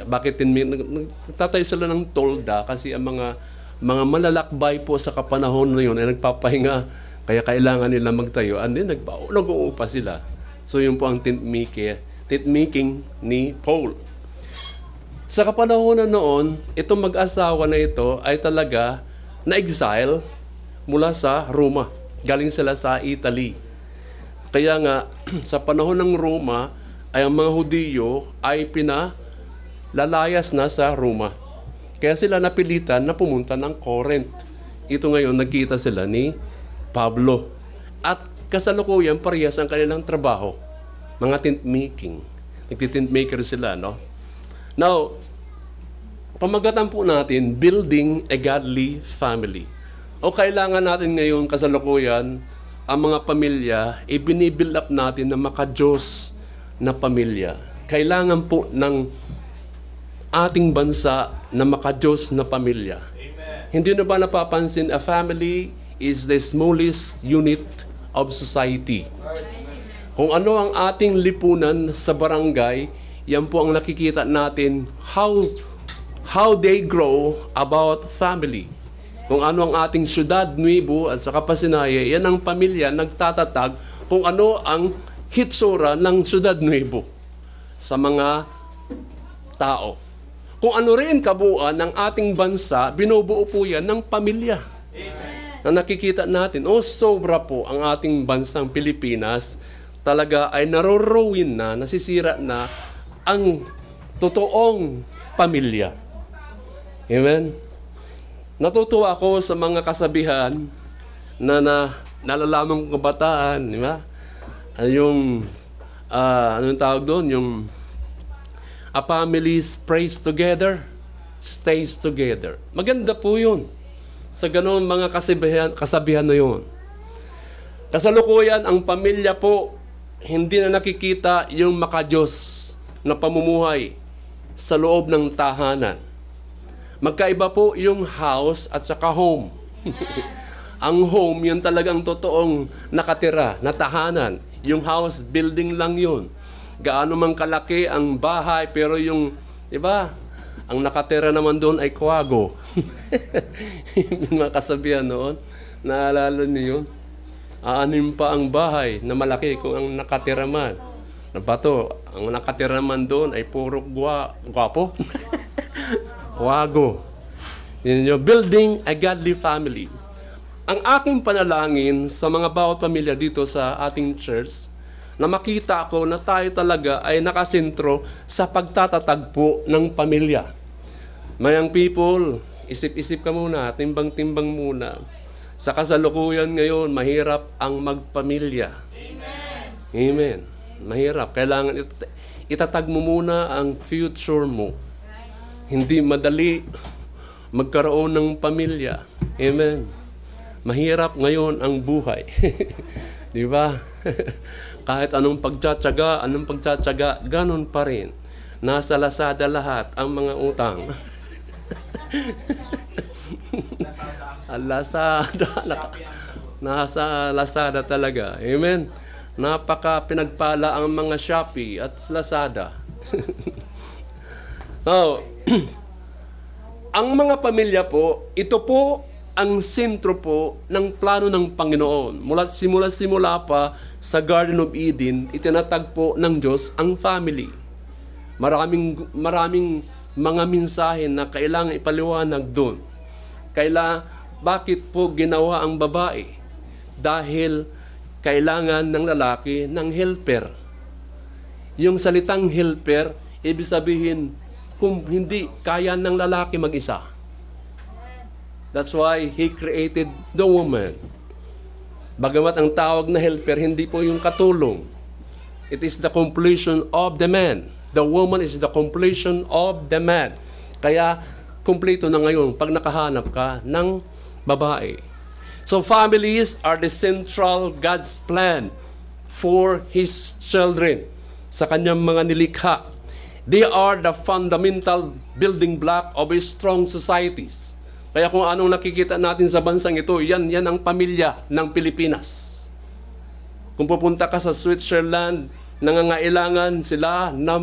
Bakit nagtatayo sila ng tolda? Kasi ang mga malalakbay po sa kapanahon na yun ay nagpapahinga. Kaya kailangan nila magtayo. And then nag-uupa sila. So yun po ang tent making ni Paul. Sa kapanahon na noon, itong mag-asawa na ito ay talaga na-exile mula sa Roma. Galing sila sa Italy. Kaya nga, sa panahon ng Roma, ay ang mga Hudiyo ay pinalayas na sa Roma. Kaya sila napilitan na pumunta ng Corinth. Ito ngayon, nagkita sila ni Pablo. At kasalukuyan, parehas ang kanilang trabaho. Mga tent making. Nagti-tent maker sila, no? Now, pamagatan po natin, building a godly family. O kailangan natin ngayon kasalukuyan, ang mga pamilya, ibinibuild up natin na maka-Diyos na pamilya. Kailangan po ng ating bansa na maka-Diyos na pamilya. Amen. Hindi na ba napapansin, a family is the smallest unit of society. Kung ano ang ating lipunan sa barangay, yan po ang nakikita natin how they grow about family. Kung ano ang ating syudad, Nuevo at sa Kapasinaye, yan ang pamilya nagtatatag kung ano ang hitsura ng syudad Nuevo sa mga tao. Kung ano rin kabuuan ng ating bansa, binubuo po yan ng pamilya. Amen. Na nakikita natin, sobra po ang ating bansang Pilipinas, talaga ay narorowin na, nasisira na ang totoong pamilya. Amen? Natutuwa ako sa mga kasabihan na nalalaman kong kabataan, di ba? Yung, anong tawag doon? Yung, a family prays together, stays together. Maganda po yun. Sa ganoon mga kasabihan na yun. Kasalukuyan, ang pamilya po, hindi na nakikita yung maka-Diyos na pamumuhay sa loob ng tahanan. Magkaiba po yung house at saka home. Ang home, yun talagang totoong nakatira, na tahanan. Yung house, building lang yun. Gaano man kalaki ang bahay, pero yung, di ba, ang nakatira naman doon ay kwago. Yung mga kasabihan noon, naalala niyo yun? Aanim pa ang bahay na malaki kung ang nakatira man. Nabato, ang nakatira man doon ay puro gwapo. Kwago. Building a godly family. Ang aking panalangin sa mga bawat pamilya dito sa ating church, na makita ko na tayo talaga ay nakasentro sa pagtatatagpo ng pamilya. Mayang people, isip-isip ka muna, timbang-timbang muna. Sa kasalukuyan ngayon, mahirap ang magpamilya. Amen. Amen. Mahirap. Kailangan itatag mo muna ang future mo. Hindi madali magkaroon ng pamilya. Amen. Mahirap ngayon ang buhay. Di ba? Kahit anong pagtsatsaga, ganun pa rin. Nasa Lazada lahat ang mga utang. Lazada. Nasa Lazada talaga. Amen. Napaka pinagpala ang mga Shopee at Lazada. So, ang mga pamilya po, ito po ang sentro po ng plano ng Panginoon. Simula pa sa Garden of Eden, itinatag po ng Diyos ang family. Maraming mga mensahe na kailangan ipaliwanag doon. Bakit po ginawa ang babae? Dahil kailangan ng lalaki ng helper. Yung salitang helper, ibig sabihin, kung hindi kaya ng lalaki mag-isa. That's why He created the woman. Bagamat ang tawag na helper, hindi po yung katulong. It is the completion of the man. The woman is the completion of the man. Kaya, kumpleto na ngayon pag nakahanap ka ng babae. So, families are the central God's plan for His children. Sa kanyang mga nilikha. They are the fundamental building block of a strong societies. Kaya kung anong nakikita natin sa bansang ito, yan ang pamilya ng Pilipinas. Kung pupunta ka sa Switzerland, nangangailangan sila na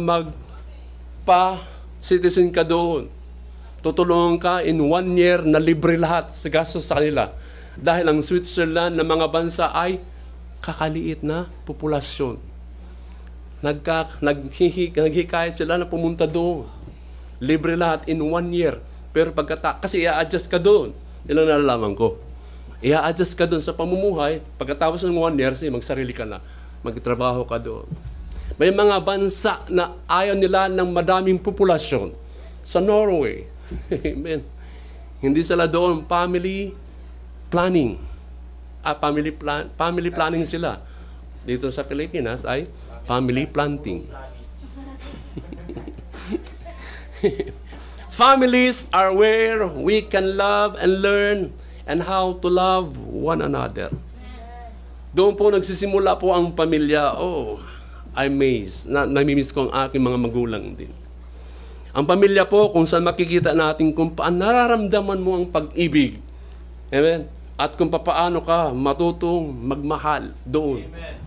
citizen ka doon. Tutulungan ka in 1 year na libre lahat sa gastos sa kanila. Dahil ang Switzerland na mga bansa ay kakaliit na populasyon. Naghihikayat sila na pumunta doon. Libre lahat in 1 year. Pero kasi i-adjust ka doon. Ilang nalalaman ko. I-adjust ka doon sa pamumuhay. Pagkatapos ng 1 year, magsarili ka na. Magtrabaho ka doon. May mga bansa na ayaw nila ng madaming populasyon. Sa Norway. Amen. Hindi sila doon family planning. Family planning sila. Dito sa Pilipinas ay family planting. Families are where we can love and learn and how to love one another. Doon po nagsisimula po ang pamilya. Oh, I'm amazed. Namimiss ko ang aking mga magulang din. Ang pamilya po, kung saan makikita natin kung paano nararamdaman mo ang pag-ibig. Amen? At kung paano ka matutong magmahal doon. Amen.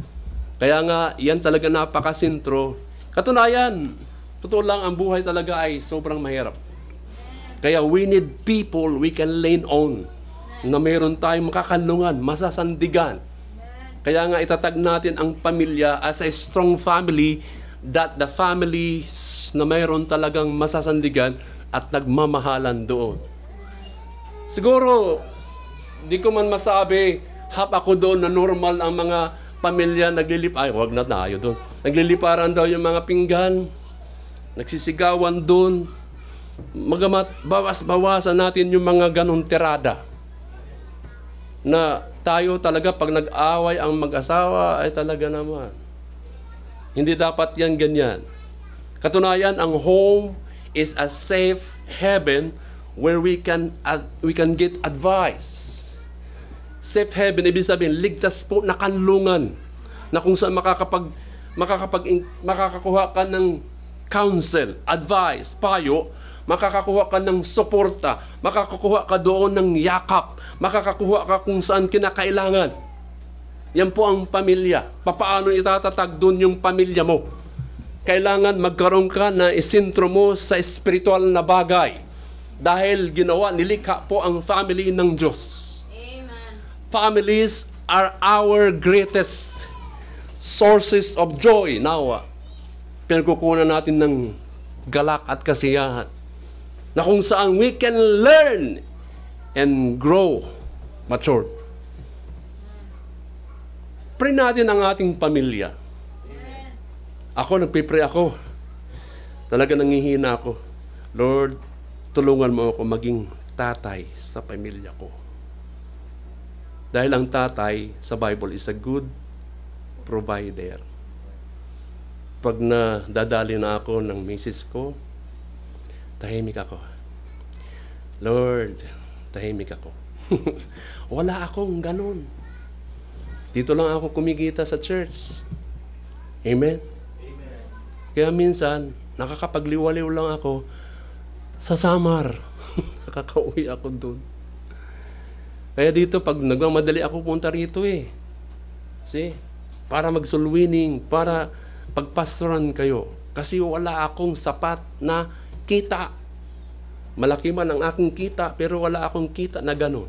Kaya nga, yan talaga napakasentro. Katunayan, totoo lang, ang buhay talaga ay sobrang mahirap. Kaya we need people we can lean on. Na mayroon tayong makakanlungan, masasandigan. Kaya nga itatag natin ang pamilya as a strong family, that the family na mayroon talagang masasandigan at nagmamahalan doon. Siguro, di ko man masabi, ako doon na normal ang mga pamilya wag na tayo doon. Nagliliparan daw yung mga pinggan, nagsisigawan doon, magamat bawas-bawasan natin yung mga ganong tirada. Na tayo talaga pag nag-away ang mag-asawa ay talaga naman. Hindi dapat yan ganyan. Katunayan, ang home is a safe haven where we can get advice. Safe haven, ibig sabihin, ligtas po na kanlungan na kung saan makakakuha ka ng counsel, advice, payo, makakakuha ka ng suporta, makakakuha ka doon ng yakap, makakakuha ka kung saan kinakailangan. Yan po ang pamilya. Papaano itatatag doon yung pamilya mo? Kailangan magkaroon ka na isentro mo sa spiritual na bagay. Dahil nilikha po ang family ng Diyos. Amen. Families are our greatest sources of joy. Now, pinagkukunan natin ng galak at kasiyahan. Na kung saan we can learn and grow mature. Pray natin ang ating pamilya. Ako, nagpipray ako. Talaga nangihina ako. Lord, tulungan mo ako maging tatay sa pamilya ko. Dahil ang tatay sa Bible is a good provider. Pag nadadali na ako ng misis ko, tahimik ako. Lord, tahimik ako. Wala akong ganun. Dito lang ako kumikita sa church. Amen? Amen. Kaya minsan, nakakapagliwaliw lang ako sa Samar. Nakakauwi ako doon. Kaya dito, pag nagmamadali ako punta rito See? Para mag-soul winning, para pagpastoran kayo. Kasi wala akong sapat na kita. Malaki man ang aking kita, pero wala akong kita na ganun.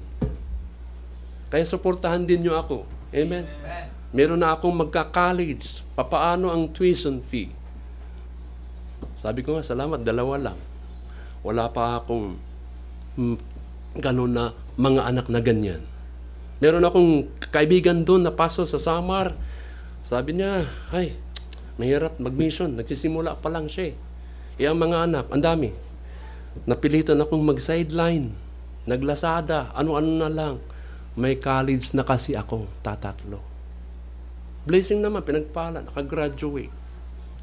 Kaya suportahan din nyo ako. Amen? Amen. Meron na akong magka-college. Papaano ang tuition fee? Sabi ko nga, salamat, 2 lang. Wala pa akong ganun na mga anak na ganyan. Meron akong kaibigan doon na paso sa Samar. Sabi niya, ay, mahirap mag-mission. Nagsisimula pa lang siya. Ang mga anak, ang dami. Napilitan akong mag-sideline. Naglasada, ano-ano na lang. May college na kasi ako, tatatlo. Blessing naman, pinagpala, nakagraduate.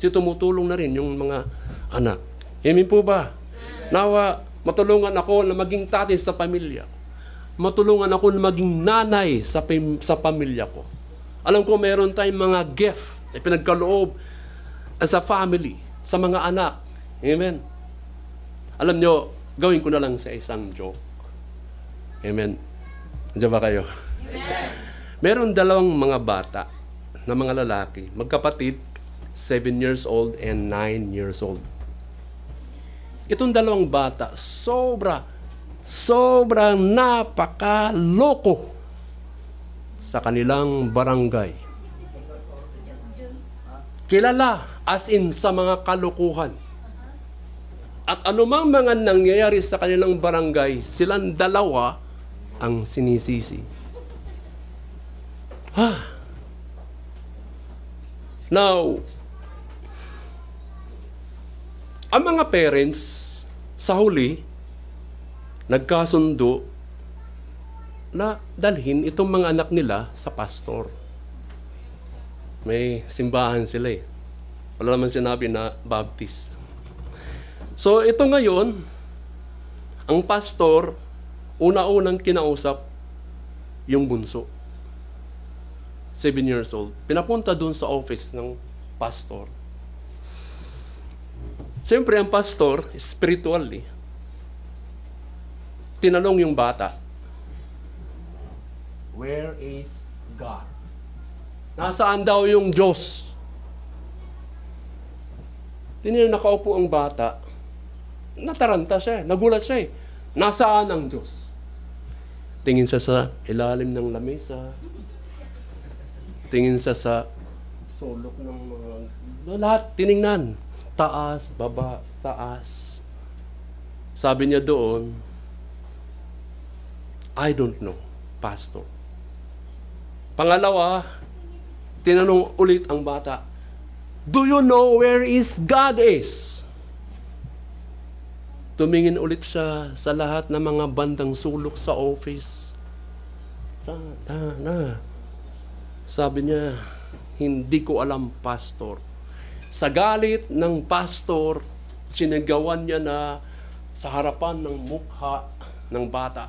Kasi tumutulong na rin yung mga anak. Amen po ba? Nawa, matulungan ako na maging tatay sa pamilya. Matulungan ako na maging nanay sa pamilya ko. Alam ko, meron tayong mga gift na pinagkaloob sa family, sa mga anak. Amen? Alam nyo, gawin ko na lang sa isang joke. Amen? Diyan ba kayo? Amen. Meron 2 mga bata na mga lalaki, magkapatid, 7 years old and 9 years old. Itong dalawang bata, sobrang napakaloko sa kanilang barangay. Kilala as in sa mga kalukuhan. At anumang mga nangyayari sa kanilang barangay, silang dalawa ang sinisisi. Now, ang mga parents sa huli nagkasundo na dalhin itong mga anak nila sa pastor. May simbahan sila eh. Wala naman sinabi na Baptist. So ito ngayon, ang pastor, una-unang kinausap yung bunso. 7 years old. Pinapunta doon sa office ng pastor. Siyempre, ang pastor, spiritually, tinanong yung bata, where is God? Nasaan daw yung Diyos? Tinanong, nakaupo ang bata, nataranta siya, nagulat siya eh. Nasaan ang Diyos? Tingin siya sa ilalim ng lamesa, tingin siya sa sulok ng mga, lahat tiningnan. Taas, baba, taas. Sabi niya doon, I don't know, pastor. Pangalawa, tinanong ulit ang bata, do you know where is God is? Tumingin ulit siya sa lahat ng mga bandang sulok sa office. Sabi niya, hindi ko alam, pastor. Sa galit ng pastor, sinigawan niya na sa harapan ng mukha ng bata,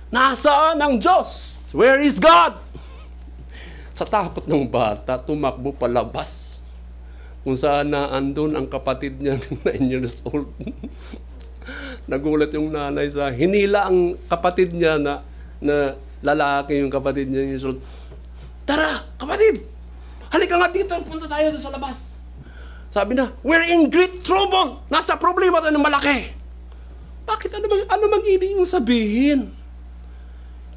nasaan ang Diyos? Where is God? Sa takot ng bata, tumakbo palabas. Kung saan na andun ang kapatid niya, 9 years old. Nagulat yung nanay sa hinila ang kapatid niya na lalaki yung kapatid niya 9 years old. Tara, kapatid! Halika nga dito, punta tayo sa labas. Sabi na, we're in great trouble. Nasa problema tayo ng malaki. Bakit? Ano mag-ibig mong sabihin?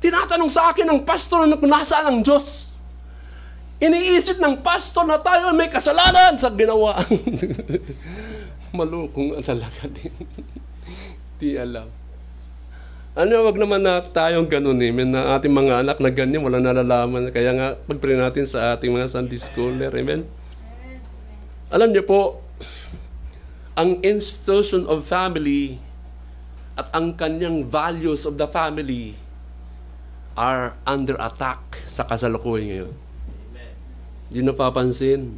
Tinatanong sa akin ng pastor na kung nasaan ang Diyos. Iniisip ng pastor na tayo may kasalanan sa ginawa. Malukong talaga din. Di alam. Wag naman na tayong ganun eh. Na ating mga anak na ganyan, wala nalalaman. Kaya nga, pag-pray natin sa ating mga Sunday schooler. Amen? Alam niyo po, ang institution of family at ang kanyang values of the family are under attack sa kasalukuyan ngayon. Hindi napapansin.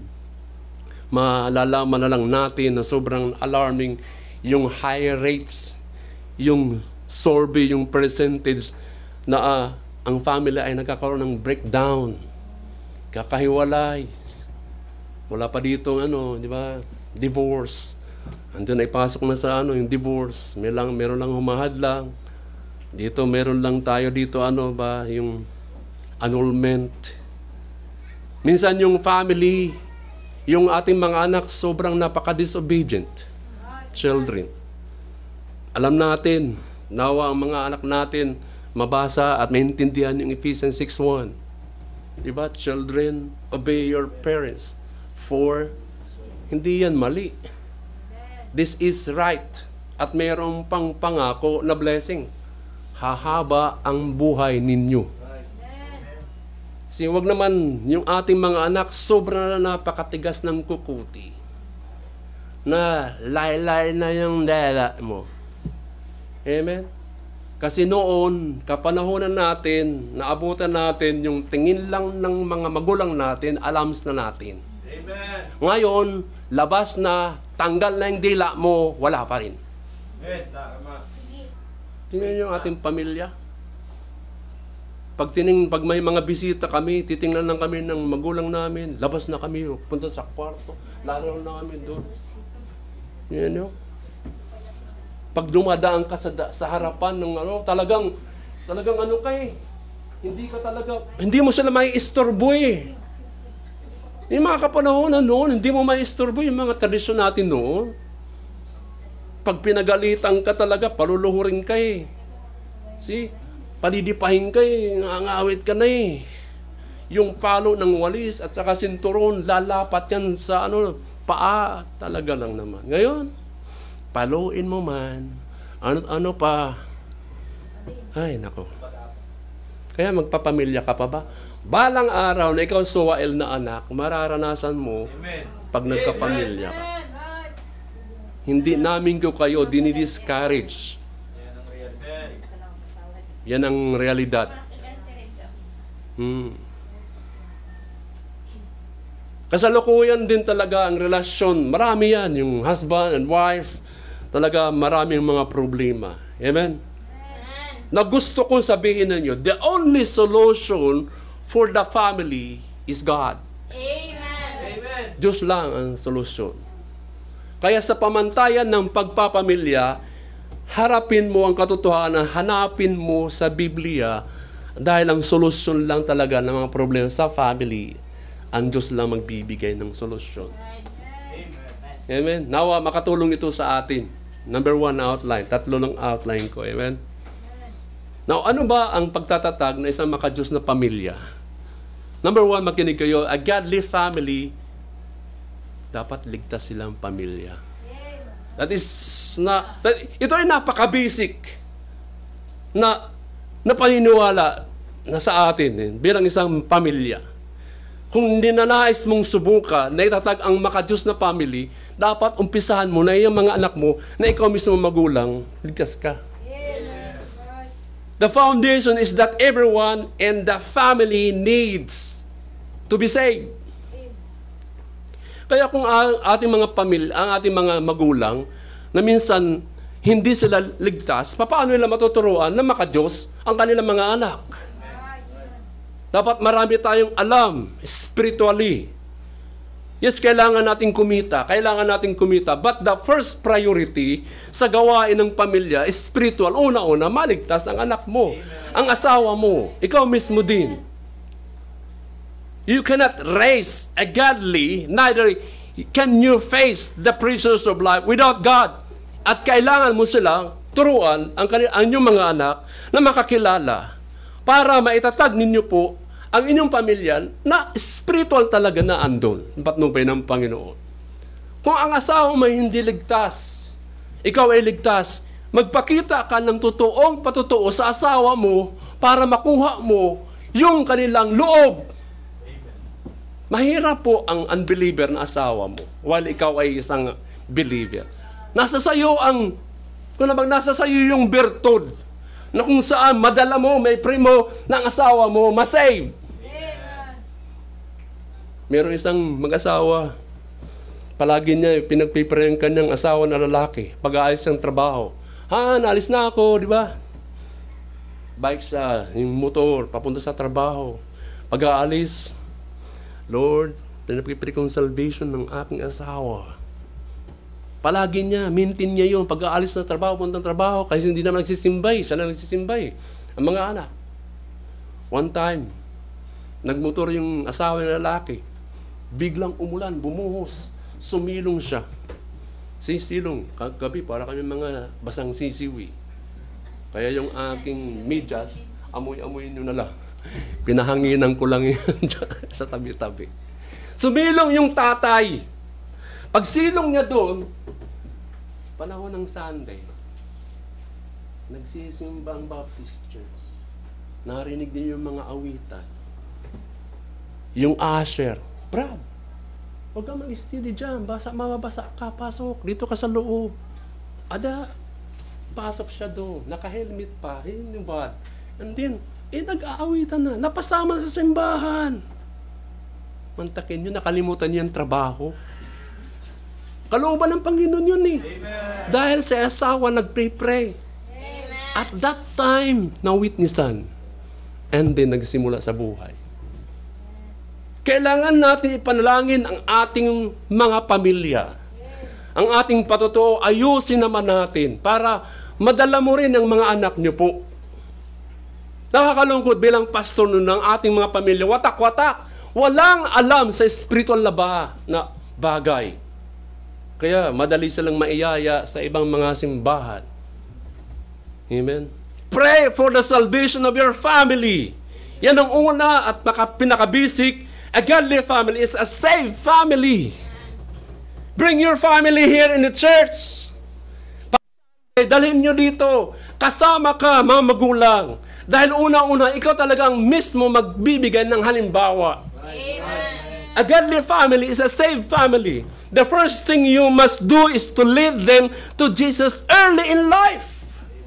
Malalaman na lang natin na sobrang alarming yung high rates, yung survey, yung percentage na ang family ay nagkakaroon ng breakdown, kakahiwalay. Wala pa dito di ba? Divorce. Andun ay pasok na sa yung divorce. Meron lang humahadlang. Dito meron lang tayo dito yung annulment. Minsan yung family, yung ating mga anak sobrang napaka-disobedient children. Alam natin, nawa ang mga anak natin mabasa at maintindihan yung Ephesians 6:1. Diba? Children, obey your parents. For hindi yan mali. This is right. At mayroong pang pangako na blessing. Hahaba ang buhay ninyo. Kasi wag naman yung ating mga anak sobrang na napakatigas ng kukuti. Na laylay na yung dala mo. Amen? Kasi noon, kapanahonan natin, naabutan natin yung tingin lang ng mga magulang natin, alams na natin. Amen. Ngayon, labas na, tanggal na yung dila mo, wala pa rin. Tingnan yung ating pamilya. Pag may mga bisita kami, titingnan lang kami ng magulang namin, labas na kami, punta sa kwarto, lalo na kami doon. Yan yun. Pag dumadaan ka sa harapan ng talagang hindi mo sila may istorbo eh. Yung mga kapanahonan noon, hindi mo may istorbo yung mga tradisyon natin noon. pag pinagalitan ka talaga, paluluhurin ka eh. See? Padidipahin ka eh, ngangawit ka na eh. Yung palo ng walis at saka sinturon, lalapat yan sa paa. Talaga lang naman. Ngayon, paluin mo man. Ano pa? Ay, nako. Kaya magpapamilya ka pa ba? Balang araw na ikaw suwael na anak, mararanasan mo pag nagkapamilya ka. Hindi namin ko kayo dinidiscourage. Yan ang realidad. Kasalukuyan din talaga ang relasyon. Marami yan, yung husband and wife. Talaga maraming mga problema. Amen? Na gusto kong sabihin ninyo, the only solution for the family is God. Amen. Diyos lang ang solusyon. Kaya sa pamantayan ng pagpapamilya, harapin mo ang katotohanan, hanapin mo sa Biblia, dahil ang solusyon lang talaga ng mga problema sa family, ang Diyos lang magbibigay ng solusyon. Amen. Nawa makatulong ito sa atin. Number 1 outline. 3 ng outline ko. Amen. Now, ano ba ang pagtatatag na isang makadiyos na pamilya? Number 1, makinig kayo, a godly family, dapat ligtas silang pamilya. That is ito ay napaka-basic na paniniwala na sa atin bilang isang pamilya. Kung ninanais mong subukan na itatag ang makadiyos na family, dapat umpisahan mo na yung mga anak mo na ikaw mismo magulang, ligtas ka. The foundation is that everyone in the family needs to be saved. Kaya kung ang ating mga pamilya, ang ating mga magulang, na minsan hindi sila ligtas, paano nila matuturuan na makadiyos ang kanilang mga anak? Dapat marami tayong alam spiritually. Yes, kailangan nating kumita. But the first priority sa gawain ng pamilya is spiritual. Una-una, maligtas ang anak mo, ang asawa mo, ikaw mismo din. You cannot raise a godly, neither can you face the pressures of life without God. At kailangan mo silang turuan ang inyong mga anak na makakilala para maitatag ninyo po ang inyong pamilya na spiritual talaga na andon, patnubay ng Panginoon. Kung ang asawa mo hindi ligtas, ikaw ay ligtas, magpakita ka ng totoong patutuo sa asawa mo para makuha mo yung kanilang loob. Mahirap po ang unbeliever na asawa mo while ikaw ay isang believer. Nasa sayo yung bertud na kung saan madala mo, may primo ng asawa mo, masave. Meron isang mag-asawa, palagi niya pinagpiprayan ka ng asawa na lalaki pag-aalis ng trabaho. Naalis na ako, di ba? Bike sa yung motor, papunta sa trabaho. Pag-aalis, Lord, pinagpipray kong salvation ng aking asawa. Palagi niya, maintain niya yun. Pag-aalis na trabaho, puntang trabaho, kasi hindi naman nagsisimbay. Siya na nagsisimbay. Ang mga anak. One time, nagmotor yung asawa ng lalaki. Biglang umulan, bumuhos. Sumilong siya. Sisilong. Kagabi, para kami mga basang sisiwi. Kaya yung aking medyas, amoy-amoy nyo na lang. Pinahanginan ko lang yun sa tabi-tabi. Sumilong yung tatay. Pag silong niya doon, panahon ng Sunday, nagsisimba ang Baptist Church. Narinig din yung mga awitan. Yung usher, Brad, huwag ka mag-steady dyan. Mababasa ka, pasok. Dito ka sa loob. Pasok siya doon. Naka-helmet pa. Yung bad. And then, nag-aawitan na. Napasama na sa simbahan. Mantakin yun, nakalimutan niya ang trabaho. Kalooban ng Panginoon yun eh. Amen. Dahil sa asawa nag-pray-pray. At that time, na-witnessan. And then, nagsimula sa buhay. Kailangan natin ipanalangin ang ating mga pamilya. Ang ating patutuo, ayusin naman natin para madala mo rin ang mga anak niyo po. Nakakalungkot bilang pastor nun ng ating mga pamilya, watak-watak. Walang alam sa spiritual na bagay. Kaya madali silang maiyaya sa ibang mga simbahan. Amen? Pray for the salvation of your family. Yan ang una at pinaka-basic. A godly family is a saved family. Bring your family here in the church. Dalhin nyo dito. Kasama ka, mga magulang. Dahil una-una, ikaw talagang mismo magbibigay ng halimbawa. Amen. A godly family is a saved family. The first thing you must do is to lead them to Jesus early in life.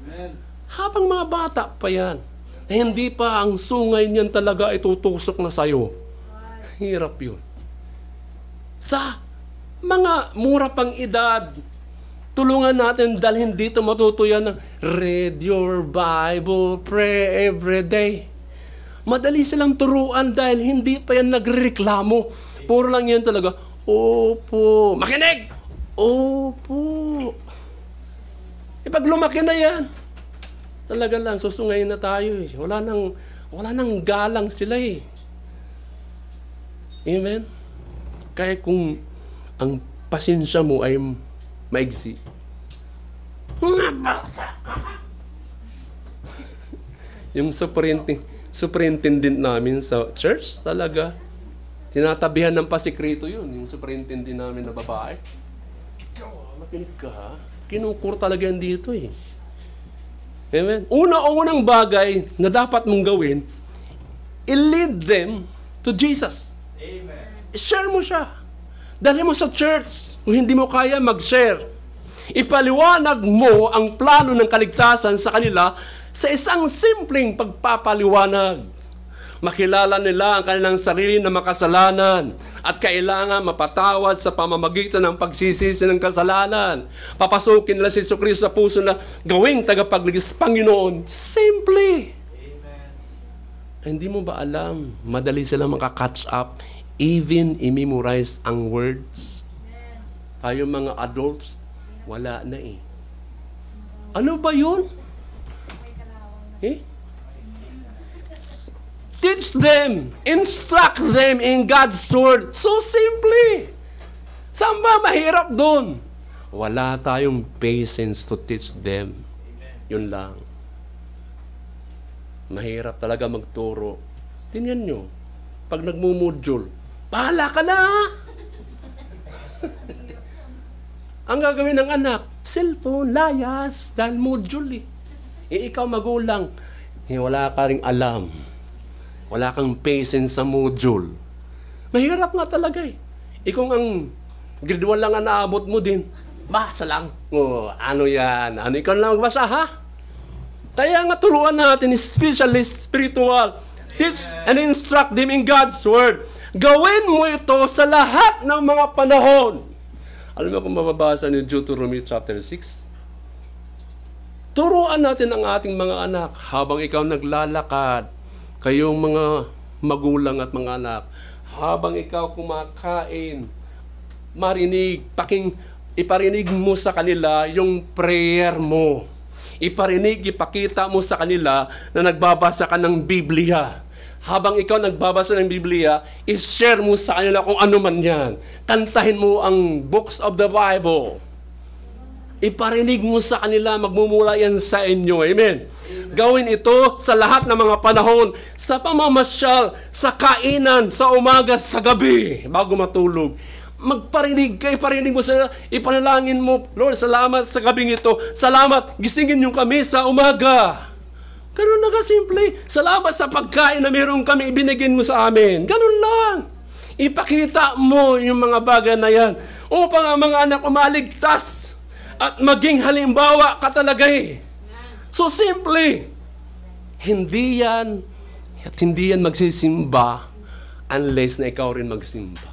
Amen. Habang mga bata pa yan, hindi pa ang sungay niyan talaga itutusok na sayo. Hirap yun. Sa mga mura pang edad, tulungan natin dalhin dito matutuyan ng read your Bible, pray every day. Madali silang turuan dahil hindi pa yan nagreklamo. Puro lang yan talaga, opo. Makinig! Opo. Pag lumaki na yan, talaga lang, susungayin na tayo eh. Wala nang galang sila eh. Amen? Kaya kung ang pasensya mo ay maigsi, yung superintendent namin sa church, talaga, tinatabihan ng pasikrito yun, yung superintendent namin na babae. Ikaw, makinig ka ha? Kinukur talaga yan dito eh. Amen? Unang bagay na dapat mong gawin, i-lead them to Jesus. Amen. I-share mo siya. Dali mo sa church. Kung hindi mo kaya, mag-share. Ipaliwanag mo ang plano ng kaligtasan sa kanila sa isang simpleng pagpapaliwanag. Makilala nila ang kanilang sarili na makasalanan at kailangan mapatawad sa pamamagitan ng pagsisisi ng kasalanan. Papasukin nila si Jesucristo sa puso na gawing tagapagligtas Panginoon. Simple. Amen. Hindi mo ba alam, madali sila makakatch up, even i-memorize ang words. Tayo mga adults, wala na eh. Ano ba yun? Eh? Teach them, instruct them in God's word. So simple. Saan ba mahirap doon? Wala tayong patience to teach them. Yun lang. Mahirap talaga magturo. Tingnan nyo, pag nagmumodule, bahala ka na! Ang gagawin ng anak, cellphone, layas, dahil module eh. Ikaw magulang, wala ka ring alam. Wala kang patience sa module. Mahirap nga talaga eh. Ikaw ang grade 1 lang ang naabot mo din. Basa lang. Oh, ano yan? Ano ikaw lang magbasa ha? Kaya nga turuan natin, especially spiritual. Teach and instruct them in God's word. Gawin mo ito sa lahat ng mga panahon. Alam mo kung mababasa ni Deuteronomy chapter 6? Turuan natin ang ating mga anak habang ikaw naglalakad, kayong mga magulang at mga anak, habang ikaw kumakain, iparinig mo sa kanila yung prayer mo. Ipakita mo sa kanila na nagbabasa ka ng Biblia. Habang ikaw nagbabasa ng Biblia, i-share mo sa kanila kung ano man yan. Kantahin mo ang books of the Bible. Iparinig mo sa kanila, magmumula yan sa inyo. Amen? Gawin ito sa lahat ng mga panahon, sa pamamasyal, sa kainan, sa umaga, sa gabi, bago matulog. Magparinig ka, iparinig mo sa, ipanalangin mo, Lord, salamat sa gabing ito. Salamat, gisingin niyo kami sa umaga. Ganun na kasimple. Salamat sa pagkain na meron kami, ibinigin mo sa amin. Ganun lang. Ipakita mo yung mga bagay na yan upang ang mga anak umaligtas at maging halimbawa ka talaga eh. So simple. Hindi yan magsisimba unless na ikaw rin magsimba.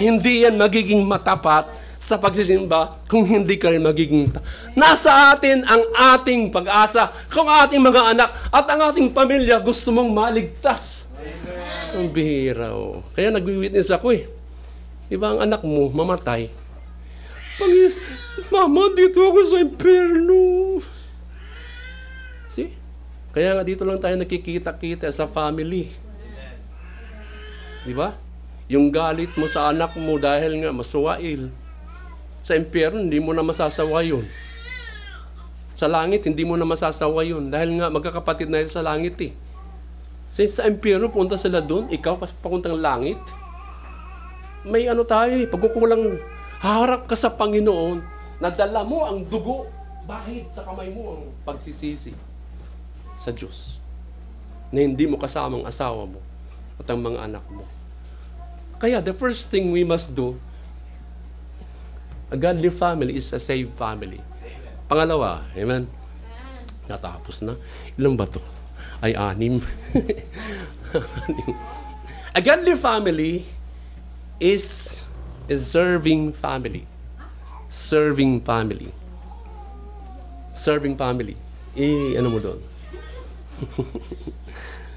Hindi yan magiging matapat sa pagsisimba kung hindi ka rin magiging nasa atin ang ating pag-asa. Kung ating mga anak at ang ating pamilya gusto mong maligtas. Amen. Ang bihira oh. Kaya nag-witness ako eh. Diba ang anak mo mamatay? Mama, dito ako sa impyerno. See? Kaya nga dito lang tayo nakikita-kita sa family. Diba? Yung galit mo sa anak mo dahil nga masuwail. Sa impyerno, hindi mo na masasawa yun. Sa langit, hindi mo na masasawa yun. Dahil nga, magkakapatid na yun sa langit eh. Sa impyerno, punta sila doon, ikaw papuntang langit. May ano tayo eh, pagkukulang, harap ka sa Panginoon, nadala mo ang dugo, bahid sa kamay mo ang pagsisisi sa Diyos. Na hindi mo kasama ang asawa mo at ang mga anak mo. Kaya the first thing we must do, a godly family is a saved family. Pangalawa, amen? Natapos na. Ilan ba to? Ay, 6. A godly family is a serving family. Serving family. Serving family. Ano mo doon?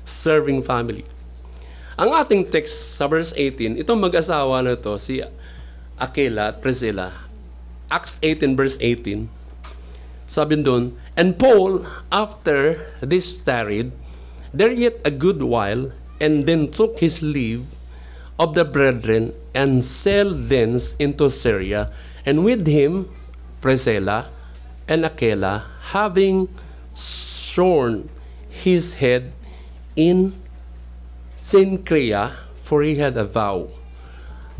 Serving family. Ang ating text sa verse 18, itong mag-asawa na to, si Aquila at Priscilla, Acts 18 verse 18, sabi doon, and Paul, after this tarried, there yet a good while, and then took his leave of the brethren, and sailed thence into Syria, and with him Priscilla and Aquila, having shorn his head in Cenchrea, for he had a vow.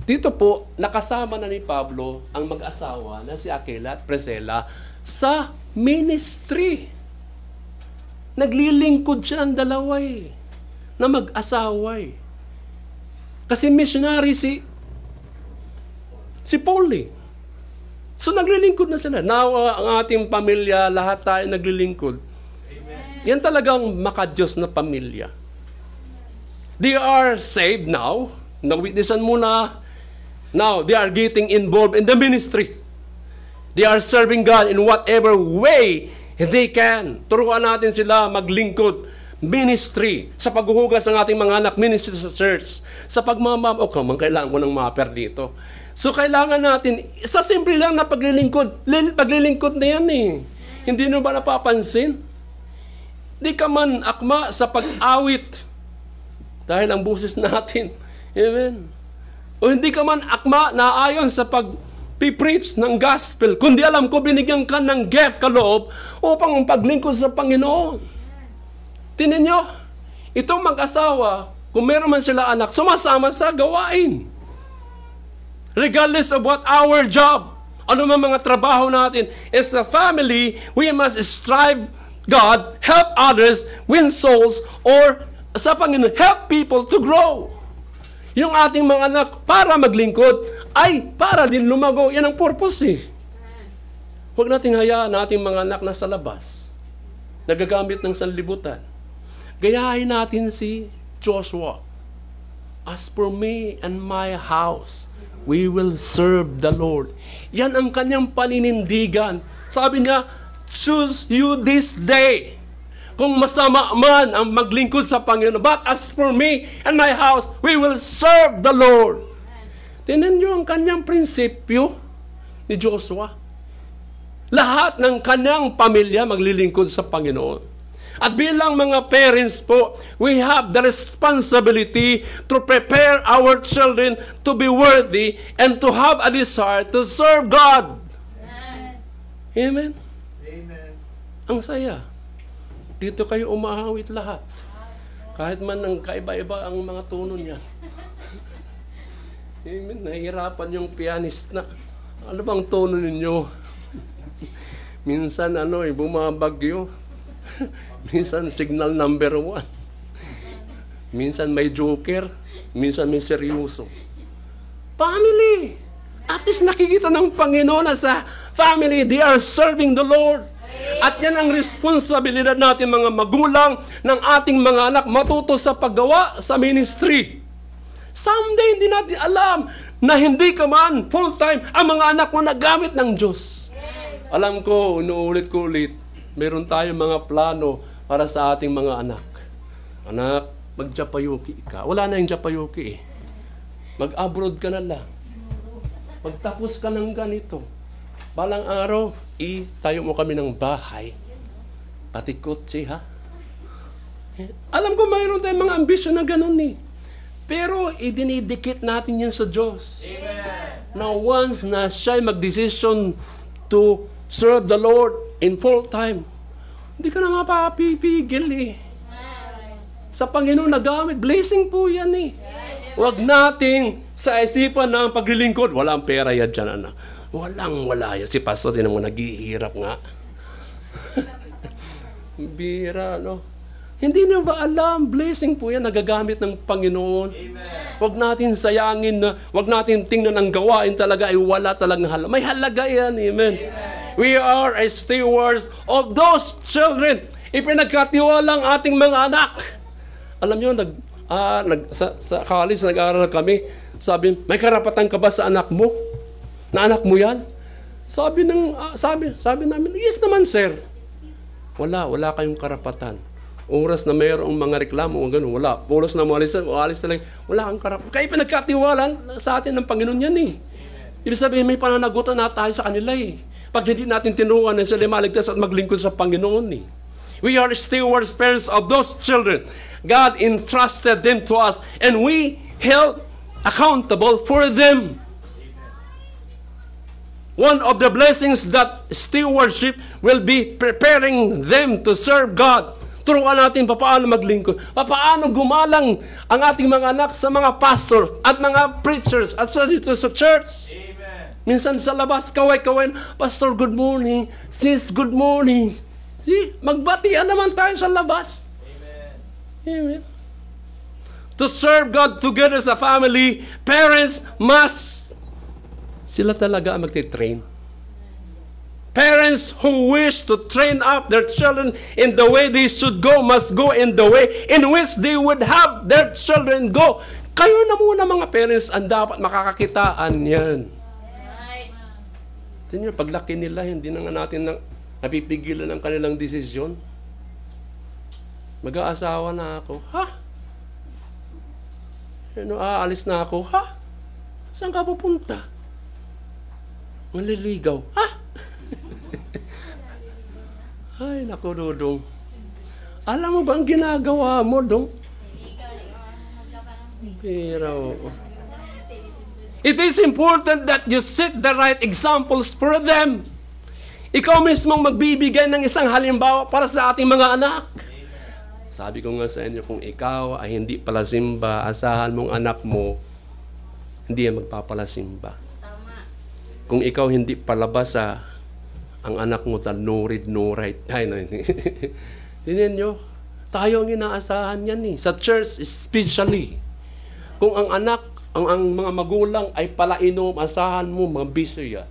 Dito po, nakasama na ni Pablo ang mag-asawa na si Aquila at Priscilla sa ministry. Naglilingkod siya ng dalawa na mag-asawa Kasi missionary si Paul So naglilingkod na sila. Now, ang ating pamilya, lahat tayo naglilingkod. Amen. Yan talagang makadiyos na pamilya. They are saved now. Nawitnessan muna. Now, they are getting involved in the ministry. They are serving God in whatever way they can. Turuan natin sila maglingkod. Ministry. Sa paghuhugas ng ating mga anak, ministry sa church. Sa kailangan ko ng mapper dito. So, kailangan natin, sa simple lang na paglilingkod. Paglilingkod na yan Hindi nyo ba napapansin? Di ka man akma sa pag-awit. Dahil ang busis natin. Amen. O hindi ka man akma na ayon sa pag-preach ng gospel. Kundi alam ko, binigyan ka ng gift, kaloob, upang paglingkod sa Panginoon. Tingnan nyo, itong mag-asawa, kung meron man sila anak, sumasama sa gawain. Regardless of what our job, ano man mga trabaho natin, as a family, we must strive God, help others, win souls, or sa Panginoon, help people to grow. Yung ating mga anak, para maglingkod, ay para din lumago. Yan ang purpose Huwag nating hayaan ating mga anak na sa labas, nagagamit ng sanlibutan. Gayahin natin si Joshua. As for me and my house, we will serve the Lord. Yan ang kanyang paninindigan. Sabi niya, choose you this day. Kung masama man ang maglingkod sa Panginoon, but as for me and my house, we will serve the Lord. Tingnan niyo ang kanyang prinsipyo ni Joshua. Lahat ng kanyang pamilya maglilingkod sa Panginoon. At bilang mga parents po, we have the responsibility to prepare our children to be worthy and to have a desire to serve God. Amen? Amen. Ang saya. Dito kayo umahawit lahat. Kahit man ng kaiba-iba ang mga tono niya. Amen. Nahihirapan yung pianist na. Ano bang tono ninyo? Minsan bumabagyo. Minsan signal number 1. Minsan may joker. Minsan may seryoso. Family. At least nakikita ng Panginoon na sa family, they are serving the Lord. At yan ang responsibilidad natin mga magulang ng ating mga anak matuto sa paggawa sa ministry. Someday hindi natin alam na hindi ka man full-time ang mga anak mo na gamit ng Diyos. Alam ko, inuulit ko ulit, meron tayong mga plano para sa ating mga anak. Anak, mag-Japayuki ka. Wala na yung Japayuki Mag-abroad ka na lang. Magtapos ka ng ganito. Balang araw, tayo mo kami ng bahay. Pati kotse, ha? Alam ko mayroon tayong mga ambisyon na ganun Pero idinidikit natin yan sa Diyos. Amen. Now once na siya mag-decision to serve the Lord in full time, hindi ka na mapapipigil eh. Sa Panginoon nagamit, blessing po yan eh. Huwag nating sa isipan ng paglilingkod, walang pera yan dyan, anak. Wala yan. Si Pastor, tinan mo, naghihirap nga. Bira, no? Hindi niyo ba alam, blessing po yan, nagagamit ng Panginoon. Huwag natin sayangin na, huwag natin tingnan ang gawain talaga ay wala talagang halaga. May halaga yan, amen. We are a stewards of those children. Ipinagkatiwala ang ating mga anak. Alam niyo, sa college, nag-aaral kami, sabi, may karapatan ka ba sa anak mo? Na anak mo yan? Sabi namin, yes naman, sir. Wala kayong karapatan. Oras na mayroong mga reklamo, gano'n, wala. Oras na maalis talaga, wala kang karapatan. Kaya pinagkatiwalaan sa atin ng Panginoon yan eh. Ibig sabihin, may pananagutan na tayo sa kanila eh. Pag hindi natin tinuruan na sila maligtas at maglingkod sa Panginoon eh. We are stewards, parents of those children. God entrusted them to us and we held accountable for them. One of the blessings that stewardship will be preparing them to serve God. Turuan natin paano maglingkod, paano gumalang ang ating mga anak sa mga pastor at mga preachers at dito sa church. Amen. Minsan sa labas, kaway-kaway, Pastor, good morning. Sis, good morning. See, magbatian naman tayo sa labas. Amen. To serve God together as a family, parents must, sila talaga ang magtitrain. Parents who wish to train up their children in the way they should go must go in the way in which they would have their children go. Kayo na muna mga parents ang dapat makakakitaan yan. Tingnan, paglaki nila, hindi na nga natin napipigilan ang kanilang desisyon. Mag-aasawa na ako. Ha? Aalis na ako. Ha? Saan ka pupunta? Maliligaw. Ha? Ay, naku, Dudong. Alam mo ba ang ginagawa mo, Dong? Pero, it is important that you set the right examples for them. Ikaw mismong magbibigay ng isang halimbawa para sa ating mga anak. Sabi ko nga sa inyo, kung ikaw ay hindi palasimba, asahan mong anak mo, hindi yan magpapalasimba. Kung ikaw hindi palabas ang anak mo tal no read, no write. Ay, no. Tingnan nyo, tayo ang inaasahan yan eh. Sa church especially. Kung ang anak, ang mga magulang ay palainom, asahan mo, mga bisyo yan.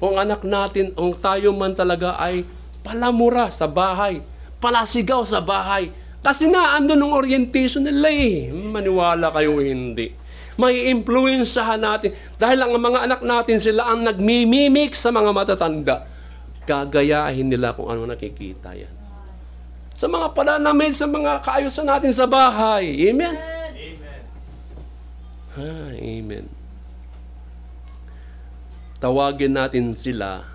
Kung anak natin, ang tayo man talaga ay palamura sa bahay, palasigaw sa bahay. Kasi nga, andun ang orientation nila eh. Maniwala kayo hindi. May influensyahan natin. Dahil ang mga anak natin, sila ang nagmimimik sa mga matatanda. Gagayahin nila kung ano nakikita yan. Sa mga pananamit, sa mga kaayusan natin sa bahay. Amen? Amen. Amen. Tawagin natin sila,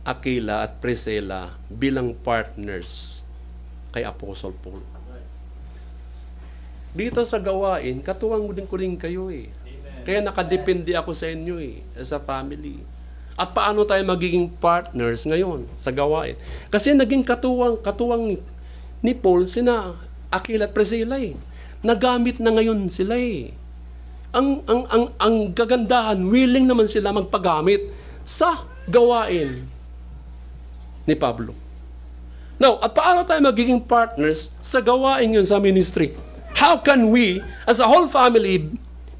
Aquila at Priscilla, bilang partners kay Apostle Paul. Dito sa gawain, katuwang din ko rin kayo eh. Amen. Kaya nakadepende ako sa inyo eh, as a family. At paano tayo magiging partners ngayon sa gawain? Kasi naging katuwang ni Paul, sina Aquila at Priscilla eh. Nagamit na ngayon sila eh. Ang gagandahan, willing naman sila magpagamit sa gawain ni Pablo. Now, at paano tayo magiging partners sa gawain yun sa ministry? How can we, as a whole family,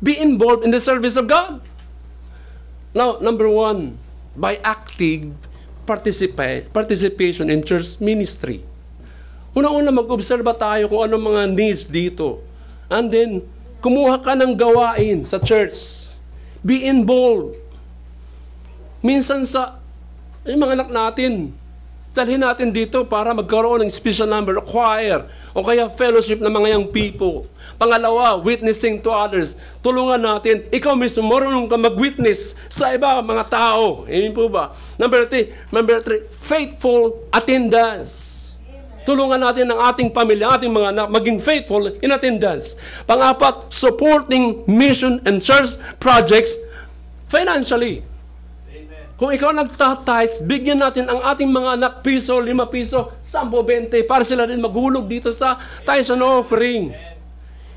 be involved in the service of God? Now, number one, by active participation in church ministry. Una-una, mag-obserba tayo kung anong mga needs dito. And then, kumuha ka ng gawain sa church. Be involved. Minsan yung mga anak natin, dalhin natin dito para magkaroon ng special number, choir, o kaya fellowship ng mga young people. Pangalawa, witnessing to others. Tulungan natin, ikaw mismo marunong ka mag-witness sa iba mga tao. Amen po ba? Number three, faithful attendance. Tulungan natin ang ating pamilya, ating mga anak, maging faithful in attendance. Pang-apat, supporting mission and church projects Financially. Kung ikaw nagtatights, bigyan natin ang ating mga anak piso, 5 piso, 10, 20 para sila rin maghulog dito sa tithes and offering.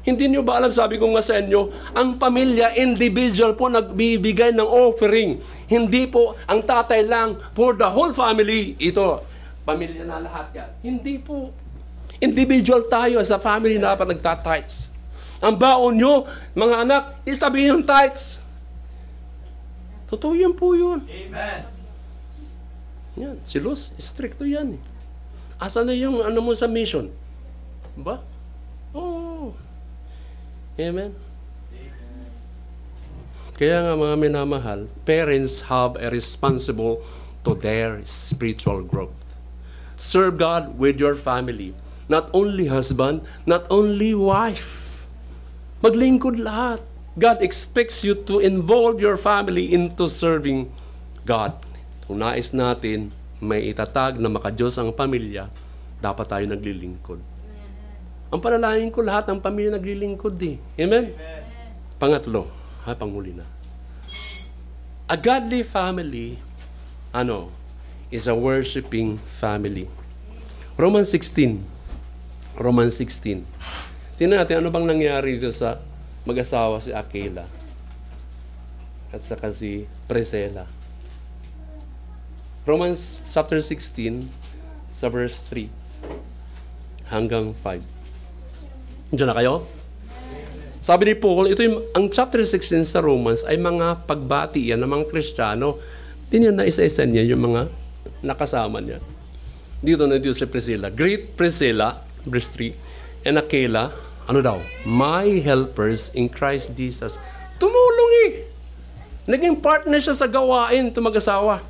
Hindi nyo ba alam, sabi ko nga sa inyo, ang pamilya, individual po nagbibigay ng offering. Hindi po ang tatay lang for the whole family. Ito, pamilya na lahat yan. Hindi po. Individual tayo as a family na dapat nagtatights. Ang baon nyo, mga anak, itabi yung tithes. Totoo yan po yun. Amen. Yan, si Luz, stricto yan. Asa na yung ano mo sa mission? Ba? Oo. Amen. Kaya nga mga minamahal, parents have a responsible to their spiritual growth. Serve God with your family. Not only husband, not only wife. Maglingkod lahat. God expects you to involve your family into serving God. Kung nais natin may itatag na makadiyos ang pamilya, dapat tayo naglilingkod. Ang panalangin ko, lahat ng pamilya naglilingkod eh. Amen? Pangatlo, panghuli na. A godly family, is a worshiping family. Romans 16. Tingnan natin ano bang nangyari dito sa mag-asawa si Aquila at saka si Priscilla. Romans chapter 16 sa verse 3 hanggang 5. Diyan na kayo? Sabi ni Paul, ang chapter 16 sa Romans ay mga pagbati yan ng mga Kristiyano. Tingnan na isa-isa niya yung mga nakasama niya. Dito si Priscilla. Greet Priscilla, verse 3, and Aquila, my helpers in Christ Jesus. Tumulong eh. Naging partner siya sa gawain, mag-asawa.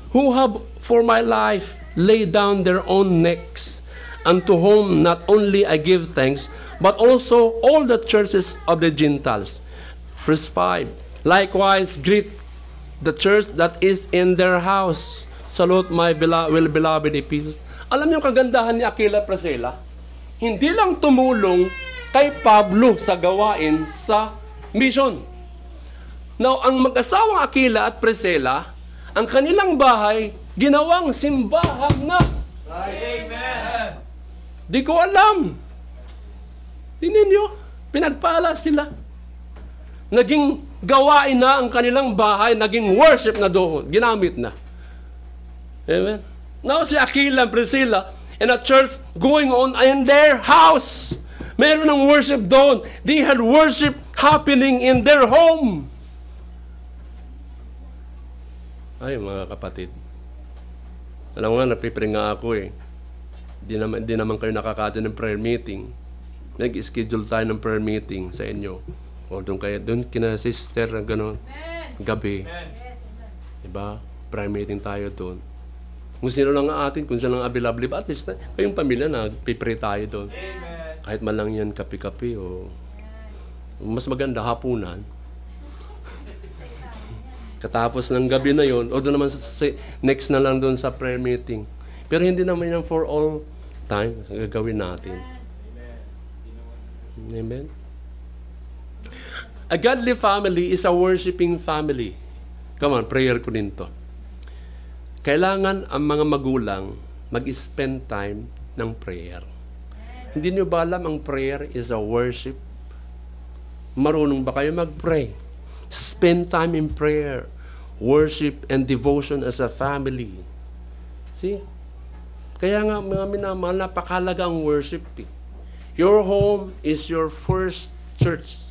Who have for my life laid down their own necks, and to whom not only I give thanks, but also all the churches of the Gentiles. Verse 5. Likewise, greet the church that is in their house. Salute my well-beloved Epaphras. Alam niyo kagandahan ni Aquila Priscilla? Hindi lang tumulong kay Pablo sa gawain sa mission. Now, ang mag-asawang Aquila at Priscilla, ang kanilang bahay, ginawang simbahan na. Amen. Di ko alam. Tingnan nyo, pinagpala sila. Naging gawain na ang kanilang bahay, naging worship na doon. Ginamit na. Amen. Now, si Aquila and Priscilla, and a church going on in their house. Meron ng worship doon. They had worship happening in their home. Ay, mga kapatid. Alam mo nga, nagpipring nga ako eh. Di naman kayo nakakati ng prayer meeting. Nag-schedule tayo ng prayer meeting sa inyo. O doon kina sister na gano'n. Gabi. Diba? Prayer meeting tayo doon. Kung sino lang atin, kung sino lang available, at least kayong pamilya na pipray tayo doon. Kahit man lang yan kape-kape o mas maganda hapunan. Katapos ng gabi na yon, o doon naman next na lang doon sa prayer meeting. Pero hindi naman yan for all time. Gagawin natin. Amen? A godly family is a worshiping family. Come on, prayer ko din to. Kailangan ang mga magulang mag-spend time ng prayer. Hindi nyo ba alam ang prayer is a worship? Marunong ba kayo mag-pray? Spend time in prayer, worship, and devotion as a family. See? Kaya nga mga minamahal, napakahalaga ang worship. Your home is your first church.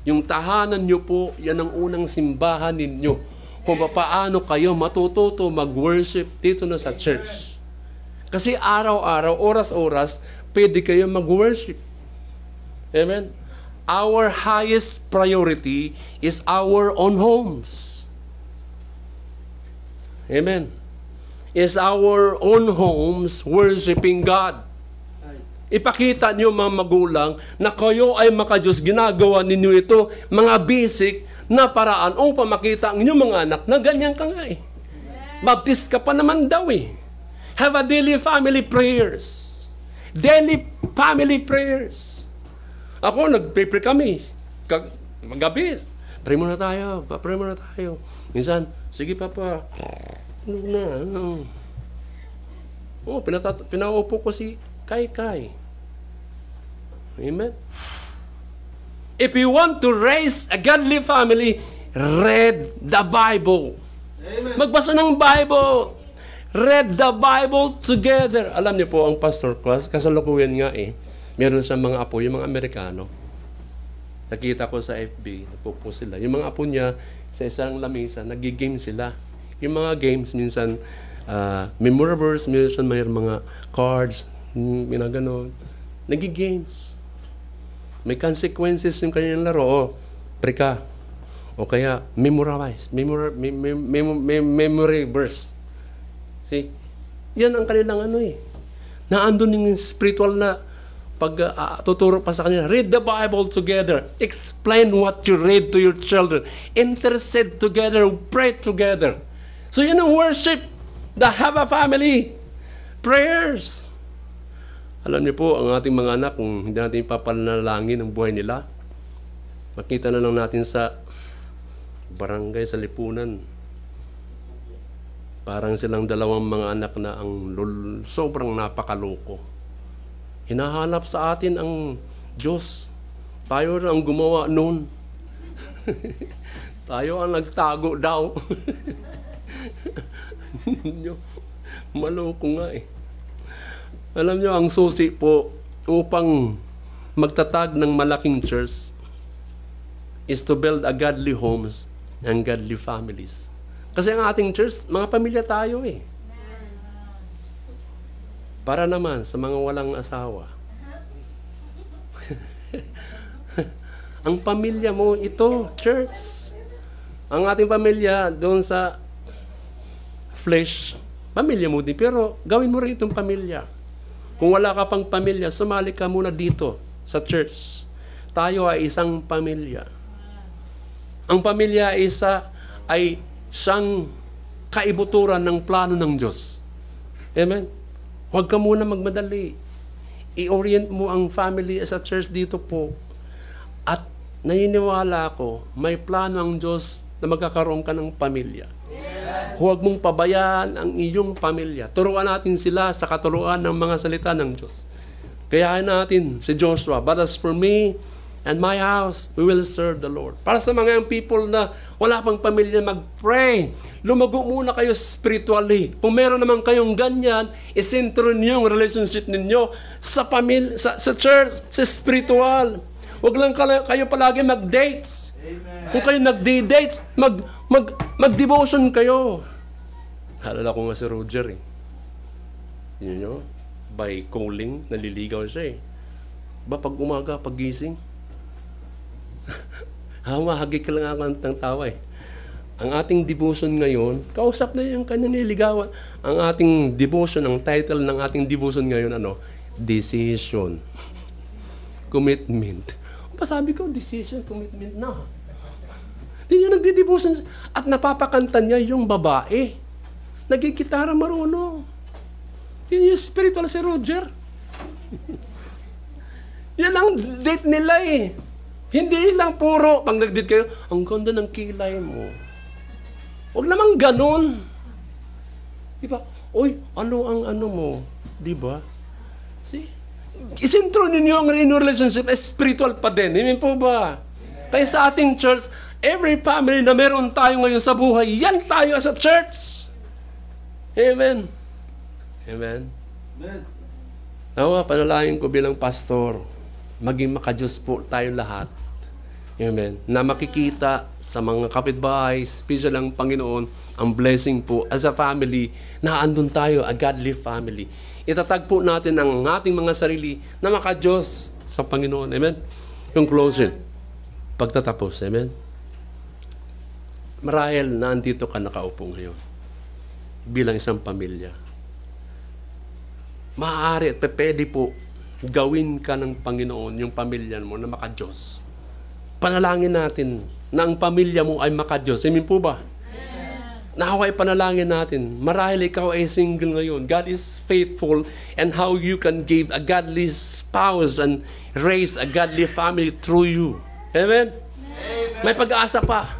Yung tahanan nyo po, yan ang unang simbahan ninyo. Kung paano kayo matututo mag-worship dito na sa church. Kasi araw-araw, oras-oras, pwede kayo mag-worship. Amen? Our highest priority is our own homes. Amen? Is our own homes worshiping God. Ipakita niyo mga magulang na kayo ay makadiyos, ginagawa ninyo ito, mga basic na paraan upang makita ang inyong mga anak na ganyan ka nga eh. Baptist ka pa naman daw eh. Have a daily family prayers. Daily family prayers. Ako, nagpipray kami. Magabi. Pray muna tayo. Pray muna tayo. Minsan, sige papa. Ano? Pinaupo ko si Kai. Amen? If you want to raise a godly family, read the Bible. Amen. Magbasa ng Bible. Read the Bible together. Alam niyo po, ang pastor class, kasalukuyan nga meron sa mga apo, yung mga Amerikano. Nakita ko sa FB, nagpo sila. Yung mga apo niya, sa isang lamesa, nag-game sila. Yung mga games, minsan, memorables, minsan may mga cards, ganon. Nag-games. May consequences yung kanyang laro. O, pre ka. O kaya, memorize. Memory verse. See? Yan ang kanilang Naandun yung spiritual na pag tuturo pa sa kanila. Read the Bible together. Explain what you read to your children. Intercede together. Pray together. So yun ang worship. The have a family. Prayers. Alam niyo po, ang ating mga anak, kung hindi natin papanalangin ang buhay nila, makita na lang natin sa barangay, sa lipunan. Parang silang dalawang mga anak na sobrang napakaloko. Hinahanap sa atin ang Diyos. Tayo na ang gumawa noon. Tayo ang nagtago daw. Maloko nga Alam nyo, ang susi po upang magtatag ng malaking church is to build a godly homes and godly families. Kasi ang ating church, mga pamilya tayo Para naman sa mga walang asawa. Ang pamilya mo, ito, church. Ang ating pamilya, doon sa flesh, pamilya mo din. Pero gawin mo rin itong pamilya. Kung wala ka pang pamilya, sumali ka muna dito sa church. Tayo ay isang pamilya. Ang pamilya ay siyang kaibuturan ng plano ng Diyos. Amen? Huwag ka muna magmadali. I-orient mo ang family sa church dito po. At naniniwala ako, may plano ang Diyos na magkakaroon ka ng pamilya. Huwag mong pabayaan ang iyong pamilya. Turuan natin sila sa katuruan ng mga salita ng Diyos. Kayahin natin si Joshua, but as for me and my house, we will serve the Lord. Para sa mga people na wala pang pamilya, mag-pray. Lumago muna kayo spiritually. Kung meron naman kayong ganyan, isentro niyo yung relationship ninyo sa pamilya, sa church, sa spiritual. Huwag lang kayo palagi mag-dates. Amen. Kung kayo nag-dates, mag-devotion kayo. Halala ko nga si Roger Yun nyo, by calling, naliligaw siya Ba, pag umaga, pag gising, mahagik lang ako ng tawa Ang ating devotion ngayon, kausap na yung kanya nililigawan. Ang ating devotion, ang title ng ating devotion ngayon, Decision. Commitment. Sabi ko, decision, commitment na. Hindi niya nagdi-devotion. At napapakanta niya yung babae. Nagigitara marunong. Yun yung spiritual si Roger. Yan ang date nila Hindi lang puro, pag nag-date kayo, ang ganda ng kilay mo. Huwag namang ganun. Diba? Oy, ano mo? Diba? See? Isentro ninyo ang relationship spiritual pa din. Hindi po ba? Kaya sa ating church, every family na meron tayo ngayon sa buhay, yan tayo sa church. Amen. Amen. Amen. Nawa, panalangin ko bilang pastor, maging makadiyos po tayo lahat. Amen. Na makikita sa mga kapitbahay, special ang Panginoon, ang blessing po as a family, na andun tayo, a godly family. Itatag po natin ang ating mga sarili na makadiyos sa Panginoon. Amen? Yung closing. Pagtatapos. Amen? Marahil na andito ka nakaupo ngayon bilang isang pamilya. Maaari at pwede po gawin ka ng Panginoon yung pamilya mo na makadiyos. Panalangin natin na ang pamilya mo ay makadiyos. Amen po ba? Naway panalangin natin. Marahil ikaw ay single ngayon. God is faithful and how you can give a godly spouse and raise a godly family through you. Amen? Amen. May pag-asa pa.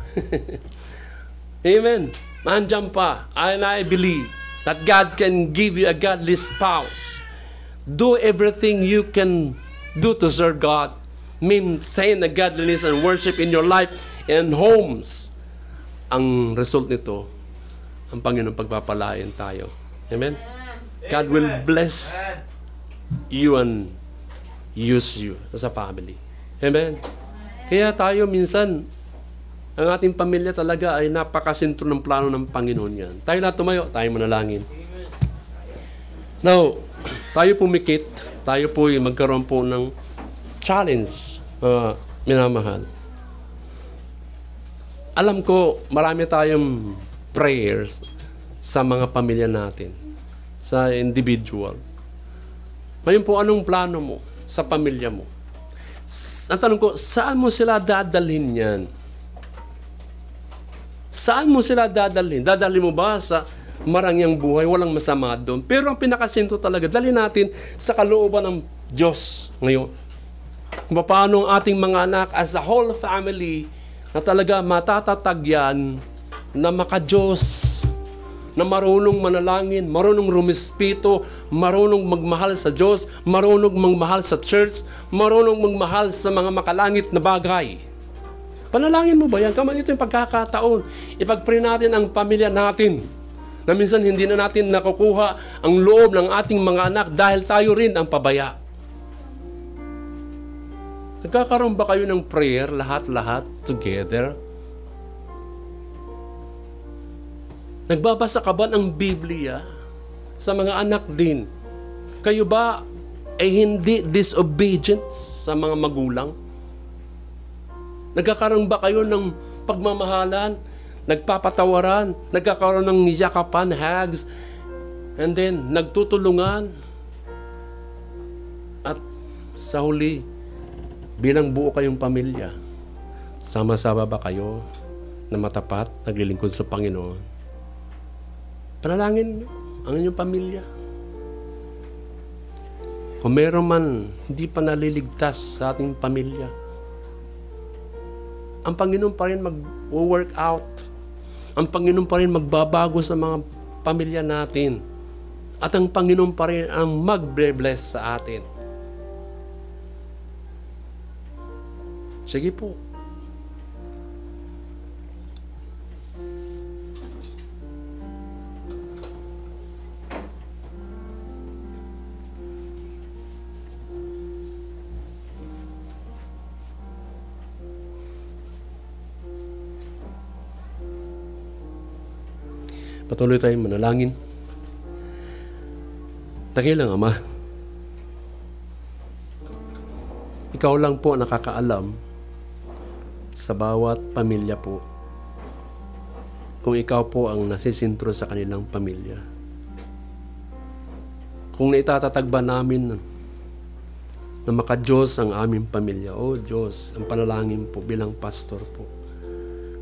Amen. Nandiyan pa. And I believe that God can give you a godly spouse. Do everything you can do to serve God. Maintain the godliness and worship in your life and homes. Ang result nito, ang Panginoon pagpapalain tayo. Amen? God will bless you and use you as a family. Amen? Kaya tayo minsan, ang ating pamilya talaga ay napakasentro ng plano ng Panginoon yan. Tayo na tumayo, tayo manalangin. Now, tayo pumikit, tayo po magkaroon po ng challenge, minamahal. Alam ko, marami tayong prayers sa mga pamilya natin, sa individual. Ngayon po, anong plano mo sa pamilya mo? Ang tanong ko, saan mo sila dadalhin yan? Saan mo sila dadalhin? Dadalhin mo ba sa marangyang buhay? Walang masama doon. Pero ang pinakasinto talaga, dalhin natin sa kalooban ng Diyos ngayon. Kung paano ang ating mga anak as a whole family na talaga matatatag yan, na maka-Diyos, na marunong manalangin, marunong rumispito, marunong magmahal sa Diyos, marunong magmahal sa church, marunong magmahal sa mga makalangit na bagay. Panalangin mo ba yan? Kaman ito yung pagkakataon. Ipag-pray natin ang pamilya natin. Na minsan hindi na natin nakukuha ang loob ng ating mga anak dahil tayo rin ang pabaya. Nagkakaroon ba kayo ng prayer lahat-lahat together? Nagbabasa ka ba ng Biblia sa mga anak din? Kayo ba ay hindi disobedient sa mga magulang? Nagkakaroon ba kayo ng pagmamahalan, nagpapatawaran, nagkakaroon ng yakapan, hugs, and then nagtutulungan? At sa huli, bilang buo kayong pamilya, sama-sama ba kayo na matapat, naglilingkod sa Panginoon? Panalangin niyo ang inyong pamilya. Kung meron man hindi pa naliligtas sa ating pamilya, ang Panginoon pa rin mag-work out. Ang Panginoon pa rin magbabago sa mga pamilya natin. At ang Panginoon pa rin ang mag-bless sa atin. Sige po. Patuloy tayong manalangin. Dakilang Ama, Ikaw lang po nakakaalam sa bawat pamilya po kung Ikaw po ang nasisintro sa kanilang pamilya. Kung naitatatag ba namin na maka-Diyos ang aming pamilya, O Diyos, ang panalangin po bilang pastor po,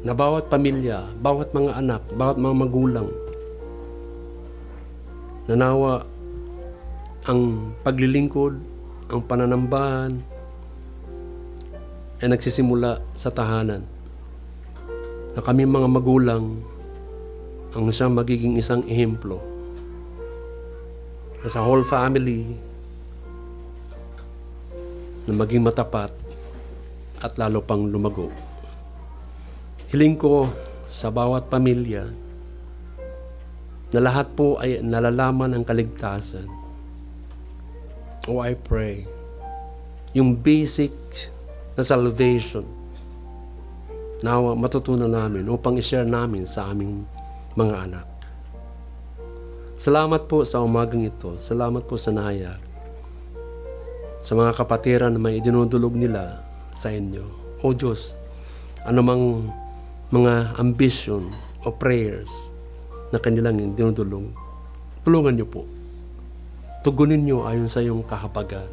na bawat pamilya, bawat mga anak, bawat mga magulang, nanawa ang paglilingkod, ang pananambahan ay nagsisimula sa tahanan. Na kami mga magulang ang siyang magiging isang ehemplo. Na sa whole family na maging matapat at lalo pang lumago. Hiling ko sa bawat pamilya na lahat po ay nalalaman ang kaligtasan. Oh, I pray, yung basic na salvation na matutunan namin upang i-share namin sa aming mga anak. Salamat po sa umagang ito. Salamat po sa nahayag. Sa mga kapatiran na may idinudulog nila sa inyo. O Diyos, anumang mga ambition o prayers na kanilang dinudulong, tulungan niyo po. Tugunin niyo ayon sa iyong kahabagan.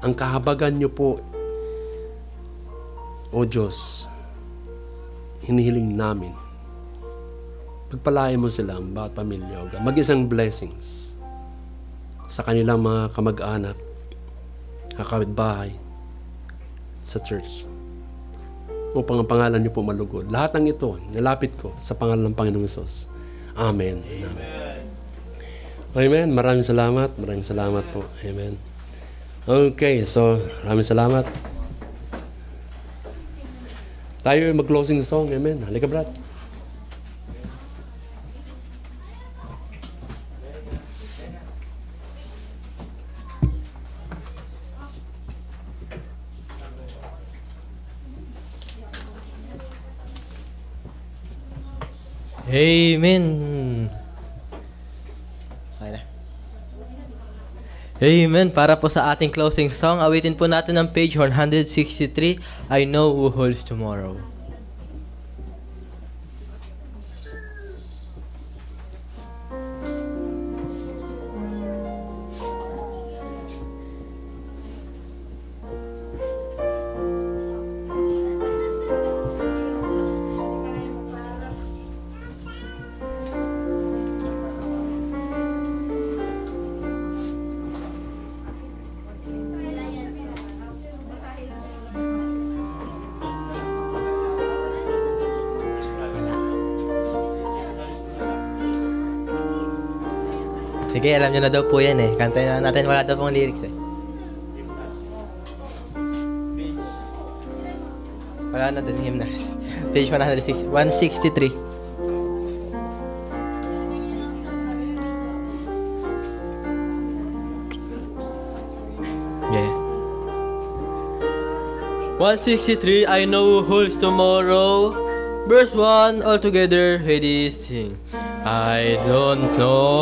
Ang kahabagan niyo po, O Diyos, hinihiling namin. Pagpalain mo sila ang bawat pamilya, mag-isang blessings sa kanilang mga kamag-anak, kakapitbahay, sa church. upang ang pangalan niyo po malugod. Lahat ng ito, nilapit ko sa pangalan ng Panginoong Hesus. Amen. Amen. Amen. Maraming salamat. Maraming salamat po. Amen. Okay, so maraming salamat. Tayo mag-closing song. Amen. Halika, Brad. Amen. Okay na. Amen. Para po sa ating closing song, awitin po natin ang page 163, I Know Who Holds Tomorrow. Sige, alam nyo na daw po yan eh. Kantayin na natin, wala daw pong lyrics eh. Wala na din hymnals. Page 163. Yeah. 163, I know who holds tomorrow. Verse 1, all together, ready, sing. I don't know